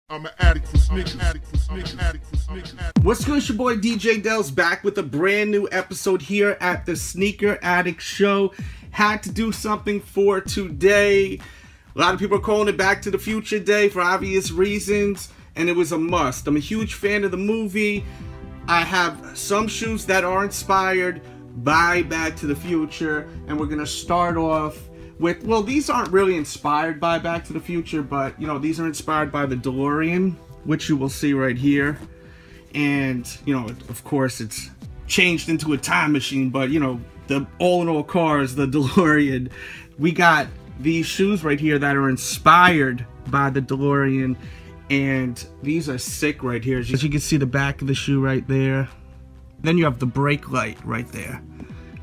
I'm an addict for sneakers. What's good? It's your boy DJ Dells back with a brand new episode here at the Sneaker Addict Show. Had to do something for today. A lot of people are calling it Back to the Future Day for obvious reasons, and it was a must. I'm a huge fan of the movie. I have some shoes that are inspired by Back to the Future, and we're gonna start off with, well, these aren't really inspired by Back to the Future, but, you know, these are inspired by the DeLorean, which you will see right here. And, you know, of course, it's changed into a time machine, but, you know, the all-in-all cars, the DeLorean. We got these shoes right here that are inspired by the DeLorean, and these are sick right here. As you can see the back of the shoe right there. Then you have the brake light right there,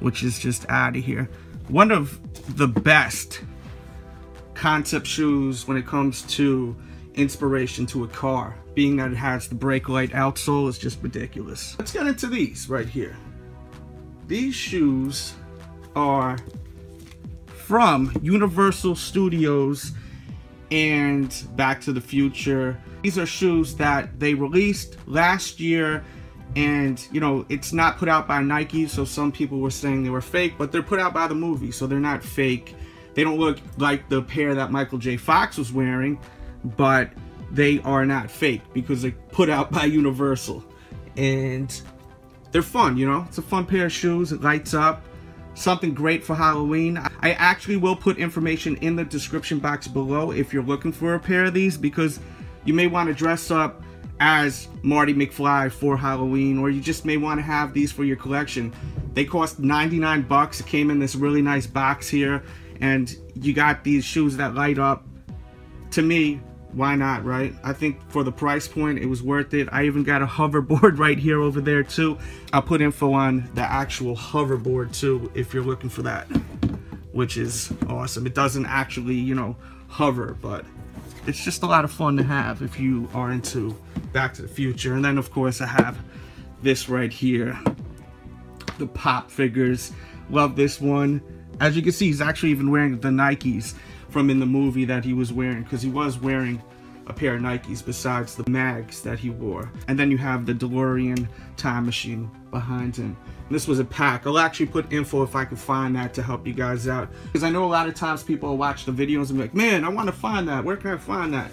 which is just out of here. One of the best concept shoes when it comes to inspiration to a car, being that it has the brake light outsole, is just ridiculous. Let's get into these right here. These shoes are from Universal Studios and Back to the Future. These are shoes that they released last year, and, you know, it's not put out by Nike, so some people were saying they were fake, but they're put out by the movie, so they're not fake. They don't look like the pair that Michael J. Fox was wearing, but they are not fake because they're put out by Universal. And they're fun, you know? It's a fun pair of shoes. It lights up. Something great for Halloween. I actually will put information in the description box below if you're looking for a pair of these, because you may want to dress up as Marty McFly for Halloween, or you just may want to have these for your collection. They cost 99 bucks. It came in this really nice box here, and you got these shoes that light up. To me, why not, right? I think for the price point, it was worth it. I even got a hoverboard right here over there too. I'll put info on the actual hoverboard too if you're looking for that, which is awesome. It doesn't actually, you know, hover, but it's just a lot of fun to have if you are into Back to the Future. And then, of course, I have this right here, the Pop figures. Love this one. As you can see, he's actually even wearing the Nikes from in the movie that he was wearing, because he was wearing a pair of Nikes besides the mags that he wore. And then you have the DeLorean time machine behind him. And this was a pack. I'll actually put info if I can find that to help you guys out, because I know a lot of times people will watch the videos and be like, man, I want to find that. Where can I find that?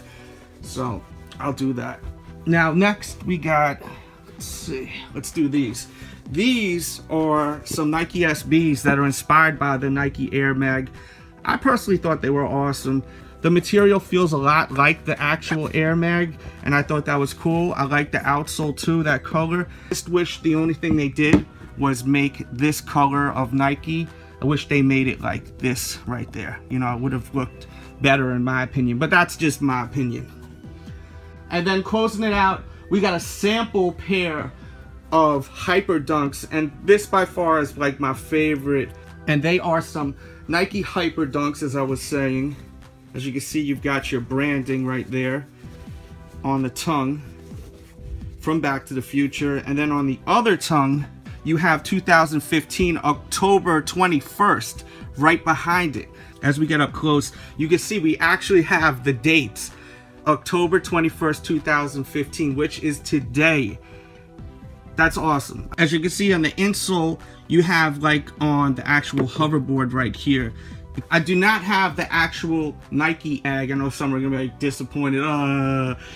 So I'll do that. Now next we got, let's see, let's do these. These are some Nike SBs that are inspired by the Nike Air Mag. I personally thought they were awesome. The material feels a lot like the actual Air Mag, and I thought that was cool. I like the outsole too, that color. I just wish the only thing they did was make this color of Nike. I wish they made it like this right there. You know, it would have looked better in my opinion, but that's just my opinion. And then closing it out, we got a sample pair of Hyper Dunks, and this by far is like my favorite. And they are some Nike Hyper Dunks, as I was saying. As you can see, you've got your branding right there on the tongue from Back to the Future. And then on the other tongue, you have 2015, October 21st, right behind it. As we get up close, you can see we actually have the dates. October 21st, 2015, which is today. That's awesome. As you can see on the insole, you have, like, on the actual hoverboard right here. I do not have the actual Nike egg. I know some are gonna be like disappointed.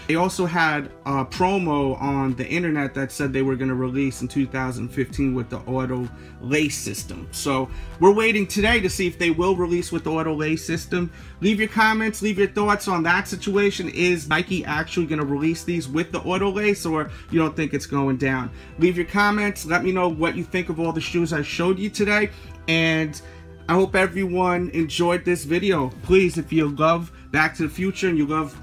They also had a promo on the internet that said they were gonna release in 2015 with the auto lace system. So we're waiting today to see if they will release with the auto lace system. Leave your comments, leave your thoughts on that situation. Is Nike actually gonna release these with the auto lace, or you don't think it's going down? Leave your comments. Let me know what you think of all the shoes I showed you today, and I hope everyone enjoyed this video. Please, if you love Back to the Future and you love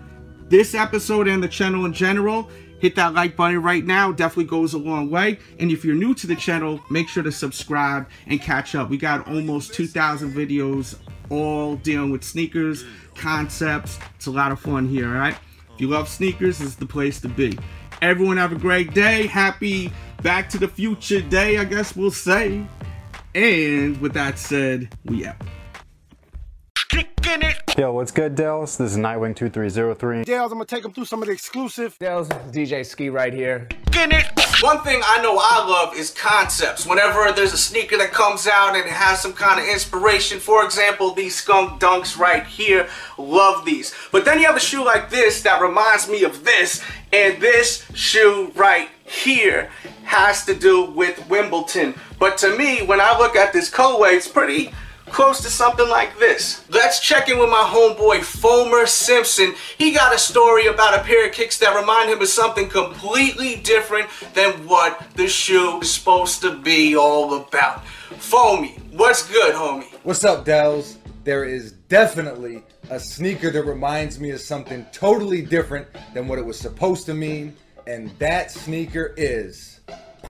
this episode and the channel in general, hit that like button right now. Definitely goes a long way. And if you're new to the channel, make sure to subscribe and catch up. We got almost 2,000 videos all dealing with sneakers, concepts. It's a lot of fun here, all right? If you love sneakers, this is the place to be. Everyone have a great day. Happy Back to the Future Day, I guess we'll say. And with that said, we out. Kicking it. Yo, what's good, Dels? This is Nightwing2303. Dales, I'm gonna take them through some of the exclusive. Dales, DJ Ski right here. One thing I know I love is concepts. Whenever there's a sneaker that comes out and it has some kind of inspiration, for example, these Skunk Dunks right here, love these. But then you have a shoe like this that reminds me of this, and this shoe right here has to do with Wimbledon. But to me, when I look at this colorway, it's pretty close to something like this. Let's check in with my homeboy Fomer Simpson. He got a story about a pair of kicks that remind him of something completely different than what the shoe is supposed to be all about. Foamy, what's good, homie? What's up, Dells? There is definitely a sneaker that reminds me of something totally different than what it was supposed to mean, and that sneaker is